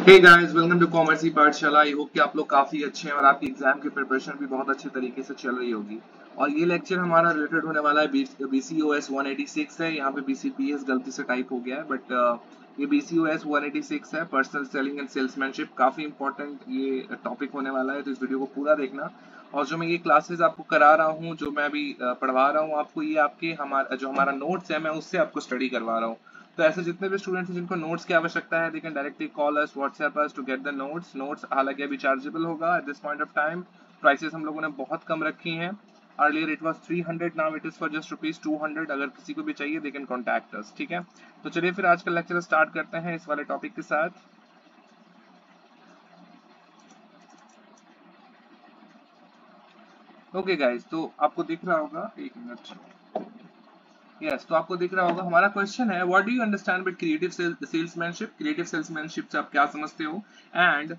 Hey guys, welcome to commerce e Pathshala. I hope कि आप लोग काफी अच्छे हैं और आपकी एग्जाम की प्रिपरेशन भी बहुत अच्छे तरीके से चल रही होगी। और ये लेक्चर हमारा रिलेटेड होने वाला है BCOS 186 है। यहाँ पे BCPS गलती से टाइप हो गया है, बट ये BCOS 186 है, पर्सनल सेलिंग एंड सेल्समैनशिप। काफी इंपॉर्टेंट ये टॉपिक होने वाला है, तो इस वीडियो को पूरा देखना। और जो मैं ये क्लासेस आपको करा रहा हूँ, जो मैं अभी पढ़वा रहा हूँ आपको, ये आपके हमारा नोट्स है, मैं उससे आपको स्टडी करवा रहा हूँ। तो ऐसे जितने भी स्टूडेंट्स हैं जिनको नोट्स की आवश्यकता है, they can directly call us, WhatsApp us to get the notes हालांकि अभी चार्जेबल होगा at this point of time. Prices हम लोगों ने बहुत कम रखी हैं। Earlier it was 300, now it is for just ₹200। अगर किसी को भी चाहिए दे कैन कॉन्टैक्ट अस, ठीक है। तो चलिए फिर आज का लेक्चर स्टार्ट करते हैं इस वाले टॉपिक के साथ। ओके गाइस, तो आपको दिख रहा होगा, एक मिनट। तो आपको दिख रहा होगा हमारा क्वेश्चन है, what do you understand with creative salesmanship. Creative salesmanship से आप क्या समझते हो, and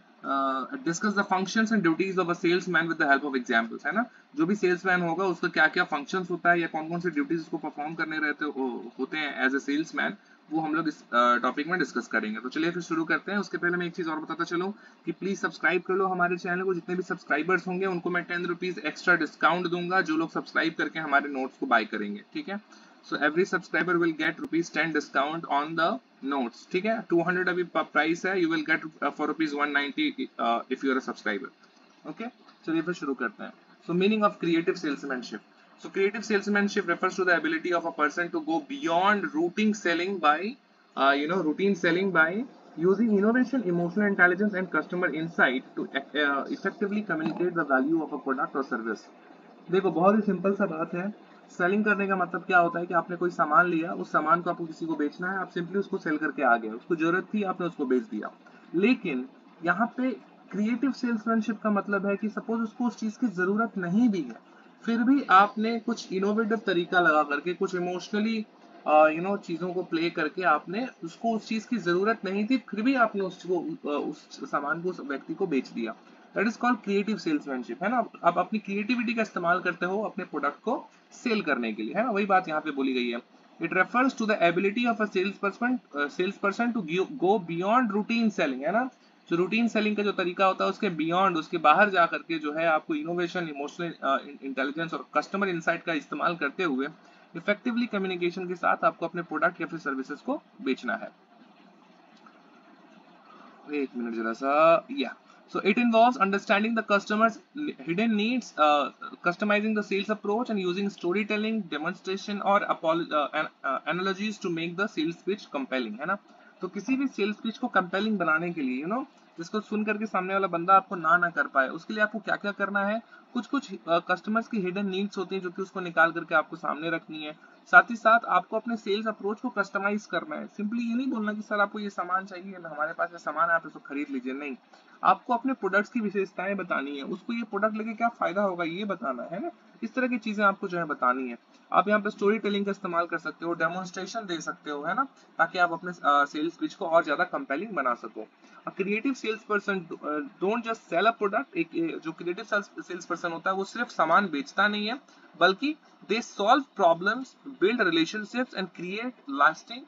discuss the functions and duties of a salesman with the help of examples, है ना। जो भी सेल्समैन होगा उसका क्या क्या फंक्शंस होता है या कौन कौन सी ड्यूटीज उसको परफॉर्म करने होते हैं एज ए सेल्समैन, वो हम लोग इस टॉपिक में डिस्कस करेंगे। तो चलिए फिर शुरू करते हैं। उसके पहले मैं एक चीज और बताता चलूं कि प्लीज सब्सक्राइब कर लो हमारे चैनल को। जितने भी सब्सक्राइबर्स होंगे उनको मैं ₹10 एक्स्ट्रा डिस्काउंट दूंगा, जो लोग सब्सक्राइब करके हमारे नोट्स को बाय करेंगे, ठीक है। So every subscriber will get ₹10 discount on the notes, ठीक है। 200 अभी प्राइस है, you will get for ₹190 if you are a subscriber, okay। चलिए फिर शुरू करते हैं। So meaning of creative salesmanship. So creative salesmanship refers to the ability of a person to go beyond routine selling by routine selling by using innovation, emotional intelligence and customer insight to effectively communicate the value of a product or service। देखो, बहुत ही simple सा बात है। Selling करने का मतलब क्या होता है कि आपने कोई सामान लिया, उस सामान को आपको किसी को बेचना है, आप सिंपली उसको सेल करके आ गए। उसको जरूरत थी, आपने उसको बेच दिया। लेकिन यहाँ पे क्रिएटिव सेल्समैनशिप का मतलब है कि सपोज उसको उस चीज की जरूरत नहीं भी है, फिर भी आपने कुछ इनोवेटिव तरीका लगा करके, कुछ इमोशनली चीजों को प्ले करके, आपने उसको उस चीज की जरूरत नहीं थी, फिर भी आपने उस सामान को, उस व्यक्ति को बेच दिया। That is called creative salesmanship, है ना। आप अपनी क्रिएटिविटी का इस्तेमाल करते हो अपने प्रोडक्ट को सेल करने के लिए, है ना। वही बात यहाँ पे बोली गई है। It refers to the ability of a sales person to go beyond routine selling, है ना। जो रूटीन सेलिंग का जो तरीका होता है उसके बियॉन्ड, उसके बाहर जा करके जो है आपको इनोवेशन, इमोशनल इंटेलिजेंस और कस्टमर इंसाइट का इस्तेमाल करते हुए इफेक्टिवली कम्युनिकेशन के साथ आपको अपने प्रोडक्ट या फिर सर्विसेज को बेचना है। एक मिनट जरा सा, या so it involves understanding the customer's hidden needs, customizing the sales approach and using storytelling, demonstration or analogies to make the sales pitch compelling, है ना। तो किसी भी सेल्स पिच को कंपेलिंग बनाने के लिए, जिसको सुन करके सामने वाला बंदा आपको ना कर पाए, उसके लिए आपको क्या क्या करना है। कुछ कुछ कस्टमर्स की हिडन नीड्स होती हैं जो कि उसको निकाल करके आपको सामने रखनी है। साथ ही साथ आपको अपने सेल्स अप्रोच को कस्टमाइज करना है। सिंपली ये नहीं बोलना कि सर आपको ये सामान चाहिए, हमारे पास ये सामान है, आप इसको खरीद लीजिए, नहीं। आपको अपने प्रोडक्ट्स की विशेषताएं बतानी है, उसको ये प्रोडक्ट लेके क्या फायदा होगा ये बताना है ना। इस तरह की चीजें आपको जो है बतानी है। आप यहाँ पे स्टोरी टेलिंग का इस्तेमाल कर सकते हो, डेमोन्स्ट्रेशन दे सकते हो, है ना, ताकि आप अपने सेल्स पिच को और ज्यादा कंपेलिंग बना सको। Creative sales person don't just sell a product. एक जो क्रिएटिव सेल्स पर्सन होता है वो सिर्फ सामान बेचता नहीं है, बल्कि they solve problems, build relationships and create lasting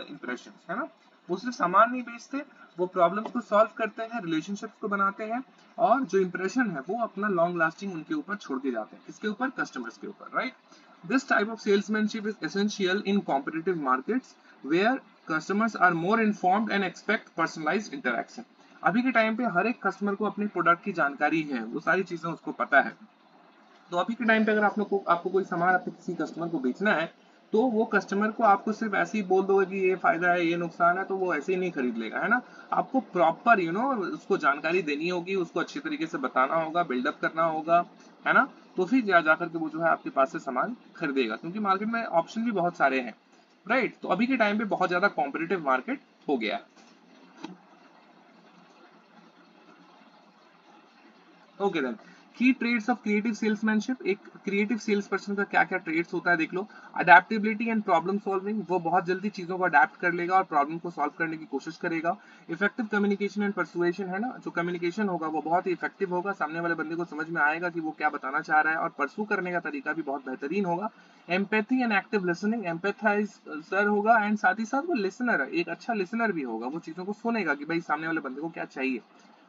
impressions, है ना। वो सिर्फ सामान नहीं बेचते, वो प्रॉब्लम्स को सॉल्व करते हैं, रिलेशनशिप्स को बनाते हैं, और जो इंप्रेशन है वो अपना लॉन्ग लास्टिंग उनके ऊपर छोड़ के जाते हैं। किसके ऊपर? कस्टमर्स के ऊपर, right. This type of salesmanship is essential in competitive markets where customers are more informed and expect personalized interaction. अभी के टाइम पे हर एक कस्टमर को अपने प्रोडक्ट की जानकारी है, वो सारी चीजें उसको पता है। तो अभी के टाइम पे अगर आपको कोई सामान अपने किसी कस्टमर को बेचना है, तो वो कस्टमर को आपको सिर्फ ऐसे ही बोल दोगे कि ये फायदा है, ये नुकसान है, तो वो ऐसे ही नहीं खरीद लेगा, है ना। आपको प्रॉपर उसको जानकारी देनी होगी, उसको अच्छी तरीके से बताना होगा, बिल्डअप करना होगा, है ना। तो फिर जाकर के वो जो है आपके पास से सामान खरीदेगा, क्योंकि मार्केट में ऑप्शन भी बहुत सारे हैं, राइट। तो अभी के टाइम पे बहुत ज्यादा कॉम्पिटिटिव मार्केट हो गया है। ओके देन, की ट्रेड्स ऑफ क्रिएटिव सेल्समैनशिप, एक क्रिएटिव सेल्स पर्सन का क्या क्या ट्रेड्स होता है देख लो। अडेप्टेबिलिटी एंड प्रॉब्लम सॉल्विंग, वो बहुत जल्दी चीजों को अडेप्ट कर लेगा और प्रॉब्लम को सॉल्व करने की कोशिश करेगा। इफेक्टिव कम्युनिकेशन एंड परसुएशन है ना, जो कम्युनिकेशन होगा वो बहुत ही इफेक्टिव होगा, सामने वाले बंदे को समझ में आएगा कि वो क्या बताना चाह रहा है और परसू करने का तरीका भी बहुत बेहतरीन होगा। एम्पैथी एंड एक्टिव लिसनिंग, एम्पैथाइजर होगा एंड साथ ही साथ वो लिसनर, एक अच्छा लिसनर भी होगा, वो चीजों को सुनेगा कि भाई सामने वाले बंदे को क्या चाहिए,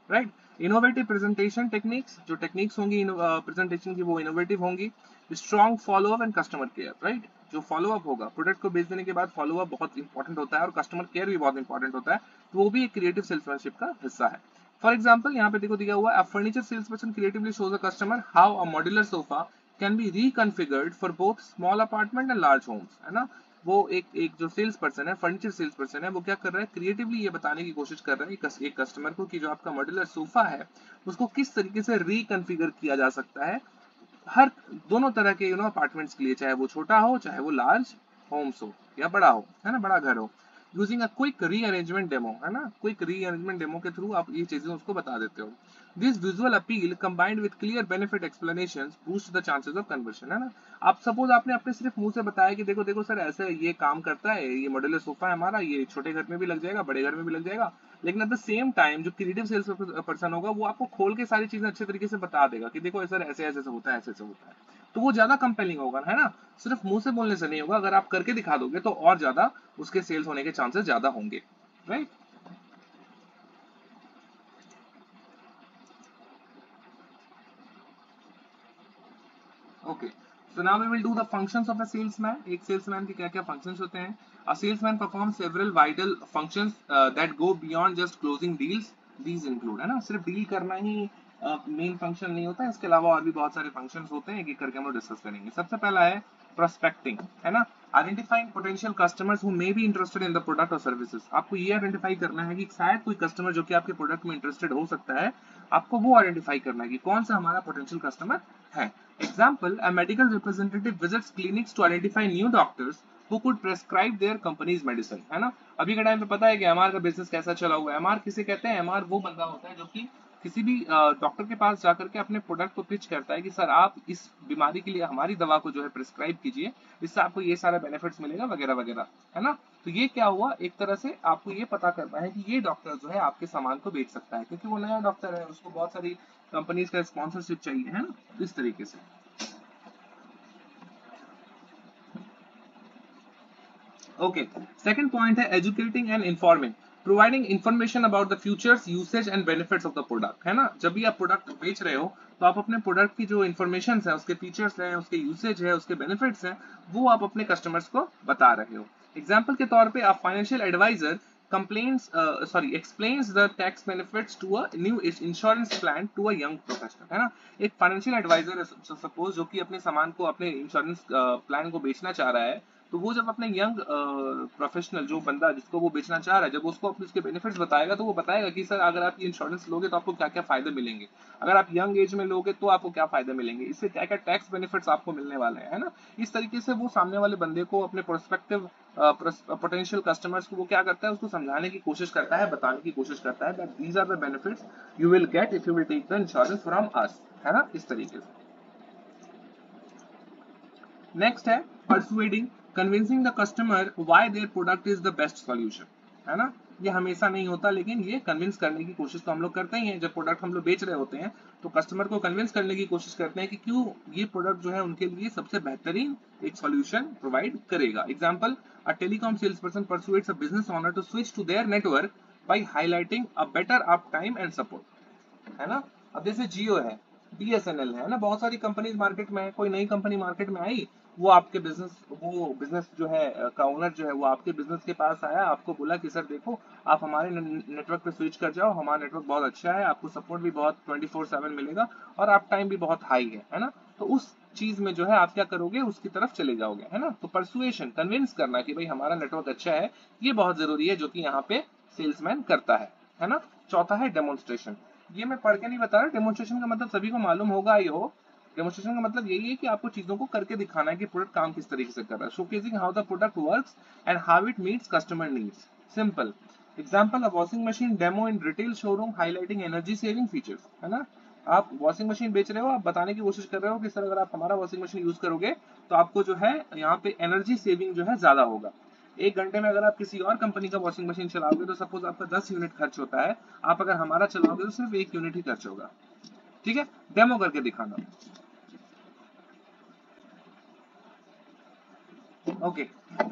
राइट। इनोवेटिव प्रेजेंटेशन टेक्निक्स, जो टेक्निक्स होंगी प्रेजेंटेशन की वो इनोवेटिव होंगी। Strong follow up and customer care, right, जो फॉलोअप होगा प्रोडक्ट को बेच देने के बाद, फॉलोअप बहुत इंपॉर्टेंट होता है और कस्टमर केयर भी बहुत इंपॉर्टेंट होता है, तो वो भी एक क्रिएटिव सेल्समैनशिप का हिस्सा है। फॉर एग्जाम्पल यहाँ पे देखो दिया हुआ है, furniture sales person creatively shows a customer how a modular sofa can be reconfigured for both small apartment and large homes, है ना। वो एक जो सेल्स पर्सन है, फर्नीचर सेल्स पर्सन है, वो क्या कर रहा है, क्रिएटिवली ये बताने की कोशिश कर रहा है एक कस्टमर को कि जो आपका मॉड्यूलर सोफा है उसको किस तरीके से रिकॉन्फ़िगर किया जा सकता है हर दोनों तरह के अपार्टमेंट्स के लिए, चाहे वो छोटा हो चाहे वो लार्ज होम्स हो या बड़ा हो, है ना, बड़ा घर हो। Using a quick rearrangement demo, है ना, क्विक रीअरेंजमेंट डेमो के थ्रू आप ये चीजें उसको बता देते हो। This visual appeal combined with clear benefit explanations boost the chances of conversion, है ना। आप सपोज आपने अपने सिर्फ मुंह से बताया कि देखो देखो सर ऐसे ये काम करता है, ये मॉड्यूलर सोफा है हमारा, ये छोटे घर में भी लग जाएगा बड़े घर में भी लग जाएगा, लेकिन एट द सेम टाइम जो क्रिएटिव सेल्स पर्सन होगा वो आपको खोल के सारी चीजें अच्छे तरीके से बता देगा कि देखो सर ऐसे ऐसे होता है, ऐसे ऐसे होता है, तो वो ज्यादा कंपेलिंग होगा, है ना। सिर्फ मुंह से बोलने से नहीं होगा, अगर आप करके दिखा दोगे तो और ज्यादा उसके सेल्स होने के चांसेस ज्यादा होंगे, right. Okay, so now we will do the functions of a salesman। एक salesman के क्या क्या functions होते हैं। A salesman performs several vital functions that go beyond just closing deals। These include, है ना, सिर्फ डील करना ही मेन फंक्शन नहीं होता है, इसके अलावा और भी बहुत सारे फंक्शंस होते हैं, एक एक करके हम लोग डिस्कस करेंगे। सबसे पहला है प्रोस्पेक्टिंग, है ना, identifying potential customers who may be interested in the product और सर्विसेज। आपको ये आइडेंटिफाई करना है कि शायद कोई कस्टमर जो कि आपके प्रोडक्ट में इंटरेस्टेड हो सकता है, आपको वो आइडेंटिफाई करना है कि कौन सा हमारा पोटेंशियल कस्टमर है। Example, a medical representative visits clinics to identify new doctors who could prescribe their company's medicine, है ना। अभी के टाइम पे पता है कि एमआर का बिजनेस कैसा चला हुआ है। एमआर किसे कहते हैं, एमआर वो बंदा होता है जो कि किसी भी डॉक्टर के पास जाकर के अपने प्रोडक्ट को पिच करता है कि सर आप इस बीमारी के लिए हमारी दवा को जो है प्रिस्क्राइब कीजिए, इससे आपको ये सारा बेनिफिट्स मिलेगा वगैरह वगैरह, है ना। तो ये क्या हुआ, एक तरह से आपको ये पता करना है कि ये डॉक्टर जो है आपके सामान को बेच सकता है, क्योंकि वो नया डॉक्टर है, उसको बहुत सारी कंपनीज का स्पॉन्सरशिप चाहिए, है ना, इस तरीके से। ओके, सेकंड पॉइंट है educating and informing, providing information about the features usage and benefits of the product, है ना। जब भी आप प्रोडक्ट बेच रहे हो तो आप अपने प्रोडक्ट की जो इन्फॉर्मेशन है, उसके फीचर्स हैं, उसके यूसेज है, उसके बेनिफिट्स हैं, वो आप अपने कस्टमर्स को बता रहे हो। एग्जाम्पल के तौर पे आप financial advisor explains the tax benefits to a new insurance plan to a young professional, है ना। एक फाइनेंशियल एडवाइजर है सपोज जो कि अपने सामान को, अपने इंश्योरेंस प्लान को बेचना चाह रहा है, तो वो जब अपने यंग प्रोफेशनल जो बंदा जिसको वो बेचना चाह रहा है, जब उसको अपने उसके बेनिफिट्स बताएगा तो वो बताएगा कि सर अगर आप ये इंश्योरेंस लोगे तो आपको क्या क्या फायदे मिलेंगे, अगर आप यंग एज में लोगे तो आपको क्या फायदे मिलेंगे, इससे क्या क्या टैक्स बेनिफिट्स आपको मिलने वाले हैं, है ना। इस तरीके से वो सामने वाले बंदे को, अपने प्रोस्पेक्टिव पोटेंशियल कस्टमर्स को वो क्या करता है, उसको समझाने की कोशिश करता है, बताने की कोशिश करता है that these are the benefits you will get if you will take the insurance from us, है ना, इस तरीके से। नेक्स्ट है persuading, convincing the customer why their product is the best solution, है ना। ये हमेशा नहीं होता, लेकिन ये कन्विंस करने की कोशिश तो हम लोग करते ही हैं। जब प्रोडक्ट हम लोग बेच रहे होते हैं तो कस्टमर को कन्विंस करने की कोशिश करते हैं कि क्यों ये प्रोडक्ट जो है उनके लिए सबसे बेहतरीन एक सॉल्यूशन प्रोवाइड करेगा। Example, a telecom sales person persuades a business owner to switch to their network by highlighting a better uptime and support, है ना। अब जैसे जियो है, बीएसएनएल है ना, बहुत सारी कंपनीज मार्केट में है, कोई नई कंपनी मार्केट में आई, वो बिजनेस जो है का ओनर जो है वो आपके बिजनेस के पास आया, आपको बोला कि सर देखो आप हमारे नेटवर्क पे स्विच कर जाओ, हमारा नेटवर्क बहुत अच्छा है, आपको सपोर्ट भी बहुत 24/7 मिलेगा और आप टाइम भी बहुत हाई है ना। तो उस चीज में जो है आप क्या करोगे, उसकी तरफ चले जाओगे, है ना। तो परसुएशन, कन्विंस करना कि भाई हमारा नेटवर्क अच्छा है, ये बहुत जरूरी है, जो कि यहाँ पे सेल्समैन करता है ना। चौथा है डेमोन्स्ट्रेशन, ये मैं पढ़ के नहीं बता रहा, डेमोन्स्ट्रेशन का मतलब सभी को मालूम होगा ही हो। डेमोन्स्ट्रेशन का मतलब यही है कि आपको चीजों को करके दिखाना है कि प्रोडक्ट काम किस तरीके से कर रहा है। Showcasing how the product works and how it meets customer needs. Simple example, a washing machine demo in retail showroom highlighting energy saving features, है ना। आप वॉशिंग मशीन बेच रहे हो, आप बताने की कोशिश कर रहे हो कि सर अगर आप हमारा वॉशिंग मशीन यूज करोगे तो आपको जो है यहाँ पे एनर्जी सेविंग जो है ज्यादा होगा। 1 घंटे में अगर आप किसी और कंपनी का वॉशिंग मशीन चलाओगे तो सपोज आपका 10 यूनिट खर्च होता है, आप अगर हमारा चलाओगे तो सिर्फ 1 यूनिट ही खर्च होगा। ठीक है, डेमो करके दिखाना। Okay,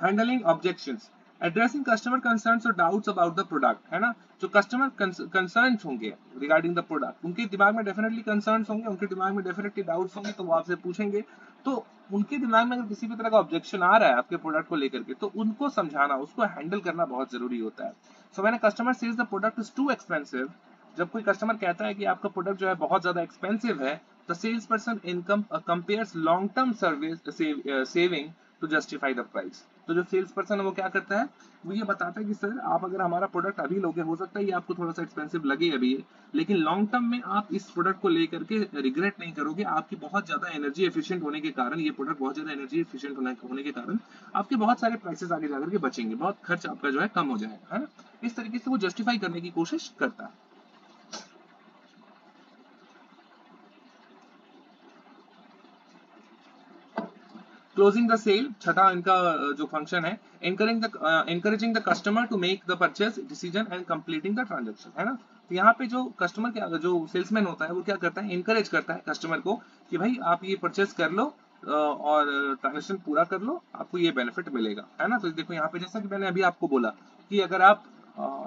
handling objections, addressing customer concerns और डाउट्स अबाउट द प्रोडक्ट, है ना। जो कस्टमर कंसर्न्स होंगे रिगार्डिंग द प्रोडक्ट, उनके दिमाग में डेफिनेटली कंसर्न्स होंगे, उनके दिमाग में डेफिनेटली डाउट्स होंगे, तो वो आपसे पूछेंगे। तो उनके दिमाग में अगर किसी भी तरह का ऑब्जेक्शन आ रहा है आपके प्रोडक्ट को लेकर के, तो उनको समझाना, उसको हैंडल करना बहुत जरूरी होता है। So when a customer says the product is too expensive, जब कोई कस्टमर कहता है कि आपका प्रोडक्ट जो है बहुत ज्यादा एक्सपेंसिव है, the sales person income compares long term service saving to justify the price. तो जो सेल्स पर्सन है वो क्या करता है, वो ये बताता है कि सर आप अगर हमारा प्रोडक्ट अभी लोगे, हो सकता है ये आपको थोड़ा सा एक्सपेंसिव लगे अभी, लेकिन लॉन्ग टर्म में आप इस प्रोडक्ट को लेकर के रिग्रेट नहीं करोगे। आपकी बहुत ज्यादा एनर्जी एफिशिएंट होने के कारण, ये प्रोडक्ट बहुत ज्यादा एनर्जी एफिशिएंट होने के कारण आपके बहुत सारे प्राइसेस आगे जाकर के बचेंगे, बहुत खर्च आपका जो है कम हो जाएगा, है ना। इस तरीके से वो जस्टिफाई करने की कोशिश करता है। क्लोजिंग द सेल, छठा इनका जो फंक्शन है, encouraging the customer to make the purchase decision and completing the transaction, है ना। तो यहाँ पे जो कस्टमर क्या, जो सेल्समैन होता है वो क्या करता है, इनकरेज करता है कस्टमर को कि भाई आप ये परचेज कर लो और ट्रांजेक्शन पूरा कर लो, आपको ये बेनिफिट मिलेगा, है ना। तो देखो यहाँ पे जैसा कि मैंने अभी आपको बोला कि अगर आप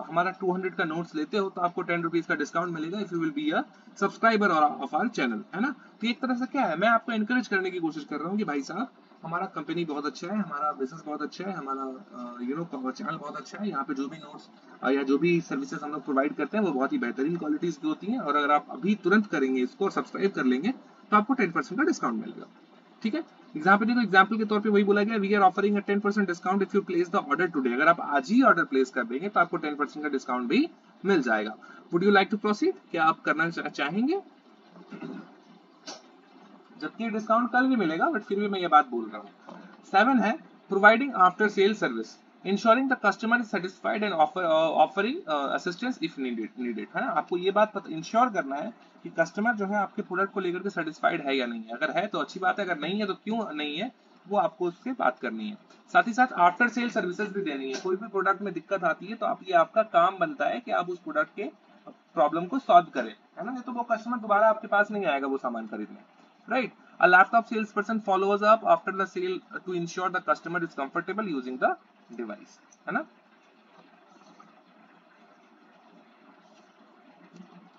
हमारा 200 का नोट्स लेते हो तो आपको 10 रुपीज का डिस्काउंट मिलेगा if you will be a subscriber of our channel, है ना। तो एक तरह से क्या है, मैं आपको एनकरेज करने की कोशिश कर रहा हूँ कि भाई साहब हमारा कंपनी बहुत अच्छा है, हमारा बिजनेस बहुत अच्छा है, हमारा चैनल बहुत अच्छा है, यहाँ पे जो भी नोट्स या जो भी सर्विसेज हम लोग प्रोवाइड करते हैं वो बहुत ही बेहतरीन क्वालिटीज की होती हैं, और अगर आप अभी तुरंत करेंगे इसको और सब्सक्राइब कर लेंगे तो आपको 10% का डिस्काउंट मिलेगा। ठीक है, यहाँ पे देखो एग्जाम्पल के तौर पे वही बोला गया, we are offering a 10% discount if you place the order today. अगर आप आज ही ऑर्डर प्लेस कर देंगे तो आपको 10% का डिस्काउंट भी मिल जाएगा। Would you like to proceed, क्या आप करना चाहेंगे? जबकि डिस्काउंट कल भी मिलेगा, बट फिर भी मैं ये बात बोल रहा हूँ। 7 है providing after sale service, ensuring the customer is satisfied and offering assistance if needed, है ना। आपको ये बात इंश्योर करना है कि कस्टमर जो है आपके प्रोडक्ट को लेकर के सेटिस्फाइड है या नहीं है। अगर है तो अच्छी बात है, अगर नहीं है तो क्यों नहीं है, वो आपको उससे बात करनी है। साथ ही साथ आफ्टर सेल सर्विसेज भी देनी है। कोई भी प्रोडक्ट में दिक्कत आती है तो आप ये आपका काम बनता है कि आप उस प्रोडक्ट के प्रॉब्लम को सॉल्व करें, है ना। नहीं तो वो कस्टमर दोबारा आपके पास नहीं आएगा वो सामान खरीदने, right? A laptop salesperson follows up after the sale to ensure the customer is comfortable using the device, है ना।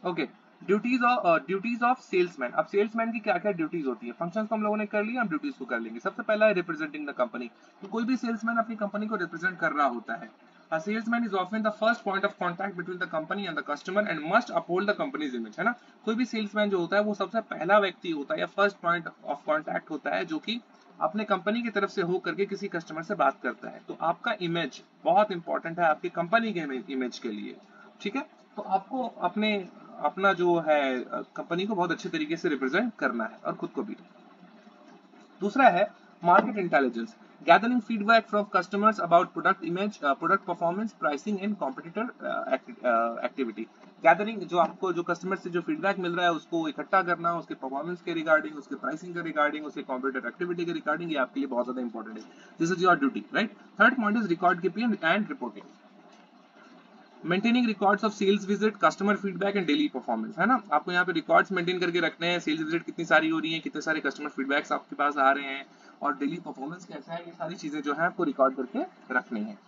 Okay, duties of salesman. अब सेल्समैन की क्या क्या ड्यूटीज होती है, फंक्शंस तो हम लोगों ने कर लिया, हम ड्यूटीज को कर लेंगे। सबसे पहला है रिप्रेजेंटिंग द कंपनी। तो कोई भी सेल्समैन अपनी कंपनी को रिप्रेजेंट कर रहा होता है। A salesman is often the first point of contact between the company and the customer and must uphold the company's image, है ना। कोई भी सेल्समैन जो होता है वो सबसे पहला व्यक्ति होता है या फर्स्ट पॉइंट ऑफ कांटेक्ट होता है जो कि अपने कंपनी की तरफ से हो करके किसी कस्टमर से बात करता है। तो आपका इमेज बहुत इंपॉर्टेंट है आपकी कंपनी के इमेज के लिए। ठीक है, तो आपको अपना जो है कंपनी को बहुत अच्छे तरीके से रिप्रेजेंट करना है और खुद को भी। दूसरा है market intelligence, gathering feedback from customers about product image, product performance, pricing and competitor activity। Gathering, जो आपको जो कस्टमर से जो फीडबैक मिल रहा है उसको इकट्ठा करना, उसके परफॉर्मेंस के रिगार्डिंग, उसके प्राइसिंग के रिगार्डिंग, उसके कॉम्पिटिटर एक्टिविटी के रिगार्डिंग, ये आपके लिए बहुत ज्यादा इंपॉर्टेंट है। This is your duty, right. Third point is record keeping and reporting, maintaining records of sales visit, customer feedback and daily performance, है ना। आपको यहाँ पे रिकॉर्ड्स मेंटेन करके रखने हैं, सेल्स विजिट कितनी सारी हो रही है, कितने सारे कस्टमर फीडबैक्स आपके पास आ रहे हैं और डेली परफॉर्मेंस कैसा है, ये सारी चीजें जो है आपको रिकॉर्ड करके रखनी है।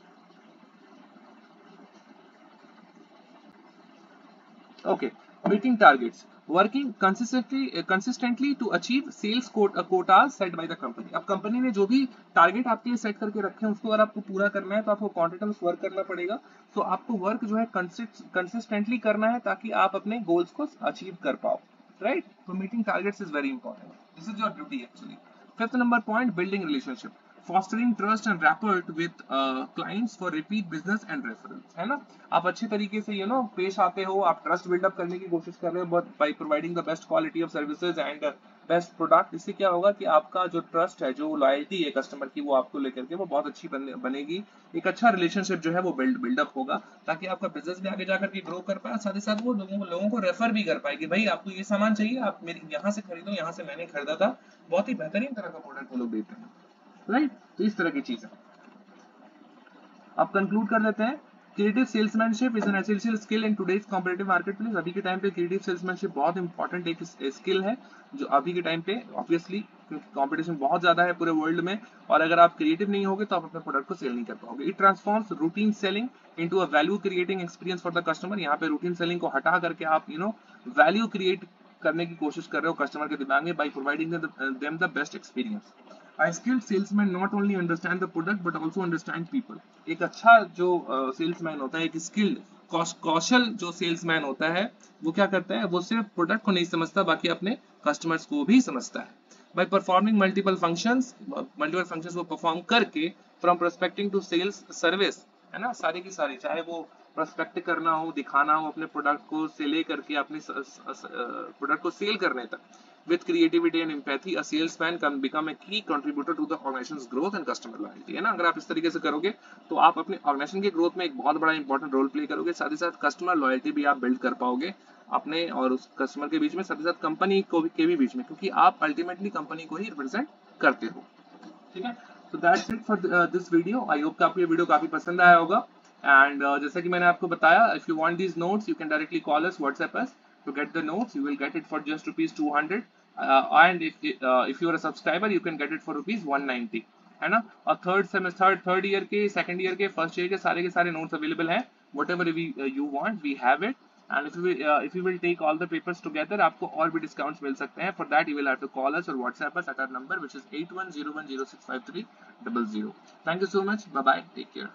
Okay, meeting targets, working consistently to achieve sales quotas set by the company. अब कंपनी ने जो भी टारगेट आपके सेट करके रखे हैं उसको अगर आपको पूरा करना है तो आपको कॉन्टिन्यूस वर्क करना पड़ेगा। तो आपको वर्क जो है कंसिस्टेंटली करना है ताकि आप अपने गोल्स को अचीव कर पाओ, राइट। तो meeting targets is very important, this is your duty actually. Fifth number point, building relationship, fostering trust and rapport with clients for repeat business and referrals, है ना। आप अच्छे तरीके से पेश आते हो, आप ट्रस्ट बिल्डअप करने की कोशिश कर रहे हो by providing the best quality of services and best product. इससे क्या होगा कि आपका जो ट्रस्ट है, जो लॉयल्टी है कस्टमर की, वो आपको लेकर के वो बहुत अच्छी बनेगी। एक अच्छा रिलेशनशिप जो है वो बिल्डअप होगा, ताकि आपका बिजनेस भी आगे जाकर के ग्रो कर पाए, साथ ही साथ वो लोगों को रेफर भी कर पाए कि भाई आपको ये सामान चाहिए, आप मेरे यहाँ से खरीदो, यहाँ से मैंने खरीदा था, बहुत ही बेहतरीन तरह का प्रोडक्ट वो लोग देते हैं, राइट। तो इस तरह की चीज है। अब कंक्लूड कर लेते हैं। Creative salesmanship is an essential skill in today's competitive marketplace. अभी के टाइम पे क्रिएटिव सेल्समैनशिप बहुत इंपॉर्टेंट एक स्किल है, जो अभी के टाइम पे ऑब्वियसली, क्योंकि कंपटीशन बहुत ज्यादा है पूरे वर्ल्ड में, और अगर आप क्रिएटिव नहीं होगे तो आप अपने प्रोडक्ट को सेल नहीं कर पाओगे। It transforms routine selling into a value creating experience for the customer. यहाँ पे रूटीन सेलिंग को हटा करके आप वैल्यू क्रिएट करने की कोशिश कर रहे हो कस्टमर के दिमाग में, by providing them the best experience. A skilled salesman not only understand the product but also understand people। एक अच्छा जो सेल्समैन होता है, एक स्किल्ड कौशल जो सेल्समैन होता है, वो क्या करता है, वो सिर्फ प्रोडक्ट को नहीं समझता, बाकी अपने कस्टमर्स को भी समझता है। बाय परफॉर्मिंग मल्टीपल फंक्शंस वो परफॉर्म करके, from prospecting to sales service, है ना, सारी की सारी, चाहे वो प्रोस्पेक्ट करना हो, दिखाना हो अपने प्रोडक्ट को, से ले करके अपने प्रोडक्ट को सेल करने तक। With creativity and empathy, a salesman can become a key contributor to the organization's growth and customer loyalty, है ना। अगर आप इस तरीके से करोगे तो आप अपने ऑर्गेनाइजेशन के ग्रोथ में एक बहुत बड़ा इंपॉर्टेंट रोल प्ले करोगे, साथ ही साथ कस्टमर लॉयल्टी भी आप बिल्ड कर पाओगे अपने और उस कस्टमर के बीच में, साथ ही साथ कंपनी को के भी बीच में, क्योंकि आप अल्टीमेटली कंपनी को ही रिप्रेजेंट करते हो, ठीक है। तो that's it for this video. I hope कि आपको ये वीडियो काफी पसंद आया होगा। एंड जैसा कि मैंने आपको बताया, if you want these notes you can directly call us, WhatsApp us to get the notes। You will get it for just rupees 200, and if you are a subscriber you can get it for rupees 190, है ना। और third year के, second year के, first year के सारे notes available हैं। whatever you want we have it, and if you will take all the papers together आपको और भी डिस्काउंट्स मिल सकते हैं। for that you will have to call us or WhatsApp us at our number which is 8101065300। thank you so much, bye bye, take care।